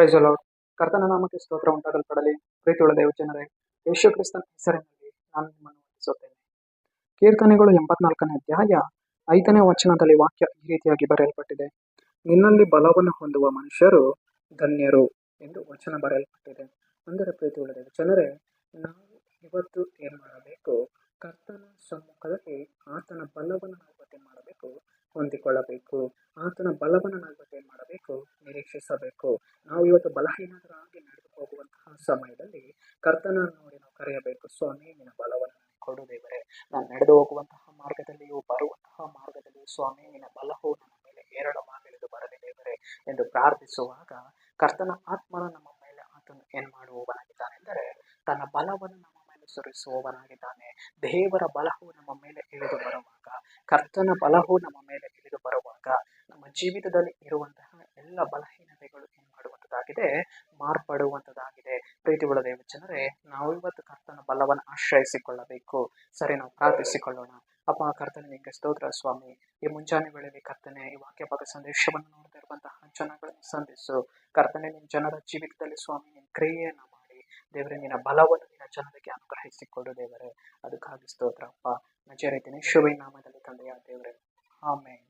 Price lord. ಕರ್ತನ ನಾಮಕ್ಕೆ ಸ್ತೋತ್ರ ಉಂಟಾಗಲ್ಪಡಲಿ. ಪ್ರೀತಿಯುಳ್ಳ ದೇವ ಜನರೇ, ಯೇಸು ಕ್ರಿಸ್ತನ ಹೆಸರಿನಲ್ಲಿ ನಾನು ನಿಮ್ಮನ್ನು ವಂದಿಸುತ್ತೇನೆ. ಕೀರ್ತನೆಗಳು 84ನೇ ಅಧ್ಯಾಯ 5ನೇ ವಚನದಲ್ಲಿ ವಾಕ್ಯ ಈ ರೀತಿಯಾಗಿ ಬರೆಯಲ್ಪಟ್ಟಿದೆ. ನಿನ್ನಲ್ಲಿ ಬಲವನ್ನು ಹೊಂದುವ ಮನುಷ್ಯರು ಧನ್ಯರು ಎಂದು ವಚನ ಬರೆಯಲ್ಪಟ್ಟಿದೆ. ಅಂದರೆ ಪ್ರೀತಿಯುಳ್ಳ ದೇವ ಜನರೇ, ನಾವು ಇವತ್ತು ಏನು ಮಾಡಬೇಕು? ಕರ್ತನ ಸಮ್ಮುಖದಲ್ಲಿ ಆತನ ಬಲವನ್ನು ನಾವು ಏನು ಮಾಡಬೇಕು? ಹೊಂದಿಕೊಳ್ಳಬೇಕು. ಆತನ ಬಲವನ್ನು ನಾವು ಏನು ಮಾಡಬೇಕು? ನಿರೀಕ್ಷಿಸಬೇಕು. ನಾವು ಇವತ್ತು ಬಲಹೀನರಾಗಿ ನಡೆದು ಹೋಗುವಂತಹ ಸಮಯದಲ್ಲಿ ಕರ್ತನ ನೋಡಿ ನಾವು ಕರೆಯಬೇಕು. ಸ್ವಾಮಿ, ನಿನ್ನ ಬಲವನ್ನು ಕೊಡು ದೇವರೇ. ನಾನು ನಡೆದು ಹೋಗುವಂತಹ ಮಾರ್ಗದಲ್ಲಿಯೂ ಬರುವಂತಹ ಮಾರ್ಗದಲ್ಲಿಯೂ ಸ್ವಾಮಿ, ನಿನ್ನ ಬಲವು ನನ್ನ ಮೇಲೆ ಹೇರಳವಾಗಿಳಿದು ಬರಲಿ ದೇವರೇ ಎಂದು ಪ್ರಾರ್ಥಿಸುವಾಗ ಕರ್ತನ ಆತ್ಮನ ನಮ್ಮ ಮೇಲೆ ಆತನು ಏನು ಮಾಡುವವನಾಗಿದ್ದಾನೆಂದರೆ ತನ್ನ ಬಲವನ್ನು ನಮ್ಮ ಮೇಲೆ ಸುರಿಸುವವನಾಗಿದ್ದಾನೆ. ದೇವರ ಬಲವು ನಮ್ಮ ಮೇಲೆ ಇಳಿದು ಬರುವಾಗ, ಕರ್ತನ ಬಲವು ನಮ್ಮ ಮೇಲೆ ಇಳಿದು ಬರುವಾಗ ನಮ್ಮ ಜೀವಿತದಲ್ಲಿ ಇರುವಂತಹ ಎಲ್ಲ ಬಲಹೀನತೆಗಳು ಏನು ಮಾಡುವಂಥದ್ದಾಗಿದೆ? ಮಾರ್ಪಡುವಂಥದ್ದಾಗಿದೆ. ಪ್ರೀತಿಯುಳ್ಳ ದೇವ ಜನರೇ, ನಾವು ಇವತ್ತು ಕರ್ತನ ಬಲವನ್ನು ಆಶ್ರಯಿಸಿಕೊಳ್ಳಬೇಕು. ಸರಿ, ನಾವು ಪ್ರಾರ್ಥಿಸಿಕೊಳ್ಳೋಣ. ಅಪ್ಪ ಕರ್ತನೆ, ನಿಮಗೆ ಸ್ತೋತ್ರ ಸ್ವಾಮಿ. ಈ ಮುಂಜಾನೆ ವೇಳೆಯಲ್ಲಿ ಕರ್ತನೆ, ಈ ವಾಕ್ಯ ಭಾಗ ಸಂದೇಶವನ್ನು ನೋಡ್ತಾ ಇರುವಂತಹ ಜನಗಳನ್ನು ಸಂಧಿಸು ಕರ್ತನೆ. ನಿನ್ನ ಜನರ ಜೀವಿತದಲ್ಲಿ ಸ್ವಾಮಿ ನಿನ್ನ ಕ್ರಿಯೆಯನ್ನು ಮಾಡಿ ದೇವರೇ, ನಿನ್ನ ಬಲವನ್ನು ನಿನ್ನ ಜನರಿಗೆ ಅನುಗ್ರಹಿಸಿಕೊಡು ದೇವರೇ. ಅದಕ್ಕಾಗಿ ಸ್ತೋತ್ರ ಅಪ್ಪ. ನಜರೇತಿನ ಯೇಸುವಿನ ನಾಮದಲ್ಲಿ ತಂದೆಯ ದೇವರೇ, ಆಮೆನ್.